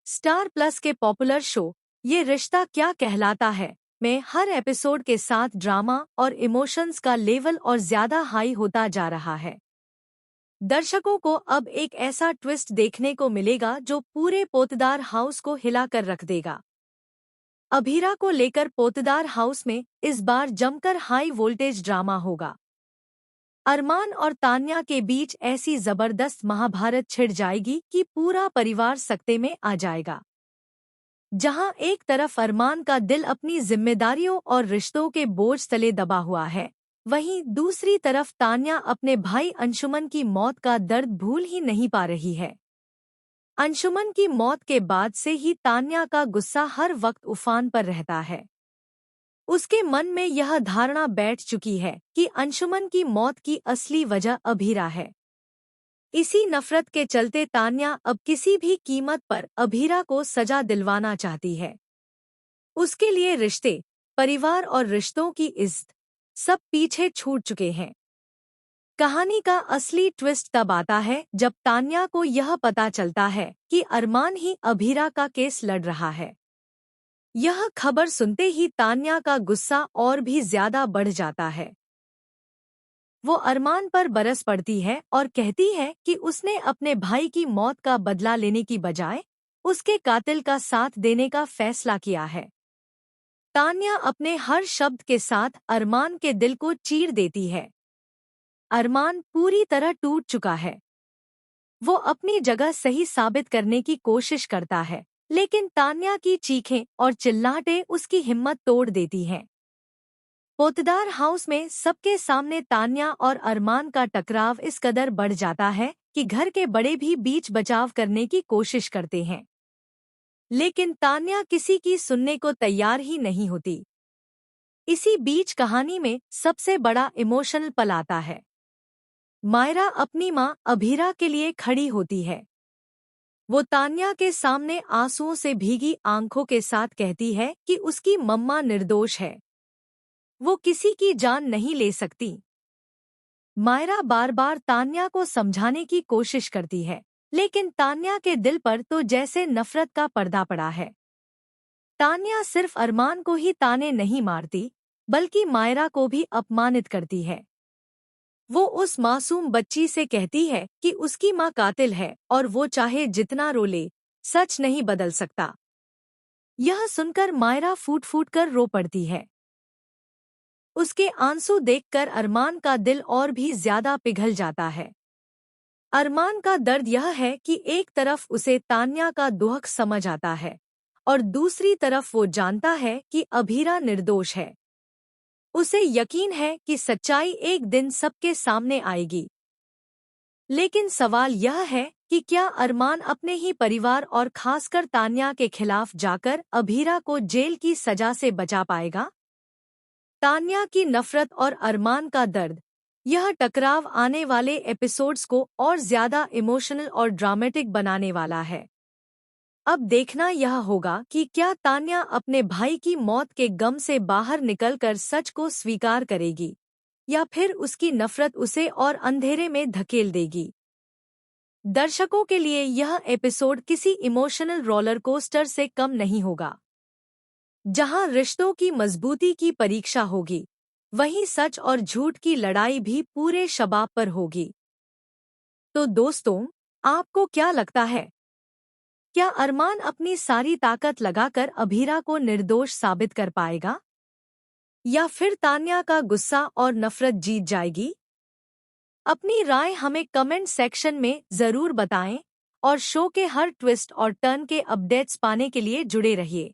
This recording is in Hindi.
स्टार प्लस के पॉपुलर शो ये रिश्ता क्या कहलाता है में हर एपिसोड के साथ ड्रामा और इमोशंस का लेवल और ज्यादा हाई होता जा रहा है। दर्शकों को अब एक ऐसा ट्विस्ट देखने को मिलेगा जो पूरे पोतदार हाउस को हिलाकर रख देगा। अभीरा को लेकर पोतदार हाउस में इस बार जमकर हाई वोल्टेज ड्रामा होगा। अरमान और तान्या के बीच ऐसी जबरदस्त महाभारत छिड़ जाएगी कि पूरा परिवार सकते में आ जाएगा। जहां एक तरफ अरमान का दिल अपनी जिम्मेदारियों और रिश्तों के बोझ तले दबा हुआ है, वहीं दूसरी तरफ तान्या अपने भाई अंशुमन की मौत का दर्द भूल ही नहीं पा रही है। अंशुमन की मौत के बाद से ही तान्या का गुस्सा हर वक्त उफान पर रहता है। उसके मन में यह धारणा बैठ चुकी है कि अंशुमन की मौत की असली वजह अभीरा है। इसी नफरत के चलते तान्या अब किसी भी कीमत पर अभीरा को सजा दिलवाना चाहती है। उसके लिए रिश्ते, परिवार और रिश्तों की इज्जत सब पीछे छूट चुके हैं। कहानी का असली ट्विस्ट तब आता है जब तान्या को यह पता चलता है कि अरमान ही अभीरा का केस लड़ रहा है। यह खबर सुनते ही तान्या का गुस्सा और भी ज्यादा बढ़ जाता है। वो अरमान पर बरस पड़ती है और कहती है कि उसने अपने भाई की मौत का बदला लेने की बजाय उसके कातिल का साथ देने का फैसला किया है। तान्या अपने हर शब्द के साथ अरमान के दिल को चीर देती है। अरमान पूरी तरह टूट चुका है। वो अपनी जगह सही साबित करने की कोशिश करता है, लेकिन तान्या की चीखें और चिल्लाहटें उसकी हिम्मत तोड़ देती हैं। पोतदार हाउस में सबके सामने तान्या और अरमान का टकराव इस कदर बढ़ जाता है कि घर के बड़े भी बीच बचाव करने की कोशिश करते हैं, लेकिन तान्या किसी की सुनने को तैयार ही नहीं होती। इसी बीच कहानी में सबसे बड़ा इमोशनल पल आता है। मायरा अपनी मां अभीरा के लिए खड़ी होती है। वो तान्या के सामने आंसुओं से भीगी आंखों के साथ कहती है कि उसकी मम्मा निर्दोष है, वो किसी की जान नहीं ले सकती। मायरा बार बार तान्या को समझाने की कोशिश करती है, लेकिन तान्या के दिल पर तो जैसे नफरत का पर्दा पड़ा है। तान्या सिर्फ अरमान को ही ताने नहीं मारती, बल्कि मायरा को भी अपमानित करती है। वो उस मासूम बच्ची से कहती है कि उसकी माँ कातिल है और वो चाहे जितना रो ले, सच नहीं बदल सकता। यह सुनकर मायरा फूट फूट कर रो पड़ती है। उसके आंसू देखकर अरमान का दिल और भी ज्यादा पिघल जाता है। अरमान का दर्द यह है कि एक तरफ उसे तान्या का दुख समझ आता है और दूसरी तरफ वो जानता है कि अभीरा निर्दोष है। उसे यकीन है कि सच्चाई एक दिन सबके सामने आएगी। लेकिन सवाल यह है कि क्या अरमान अपने ही परिवार और खासकर तान्या के खिलाफ जाकर अभीरा को जेल की सजा से बचा पाएगा? तान्या की नफरत और अरमान का दर्द, यह टकराव आने वाले एपिसोड्स को और ज्यादा इमोशनल और ड्रामेटिक बनाने वाला है। अब देखना यह होगा कि क्या तान्या अपने भाई की मौत के गम से बाहर निकलकर सच को स्वीकार करेगी, या फिर उसकी नफरत उसे और अंधेरे में धकेल देगी। दर्शकों के लिए यह एपिसोड किसी इमोशनल रोलर कोस्टर से कम नहीं होगा। जहां रिश्तों की मजबूती की परीक्षा होगी, वहीं सच और झूठ की लड़ाई भी पूरे शबाब पर होगी। तो दोस्तों, आपको क्या लगता है? क्या अरमान अपनी सारी ताकत लगाकर अभीरा को निर्दोष साबित कर पाएगा, या फिर तान्या का गुस्सा और नफरत जीत जाएगी? अपनी राय हमें कमेंट सेक्शन में जरूर बताएं और शो के हर ट्विस्ट और टर्न के अपडेट्स पाने के लिए जुड़े रहिए।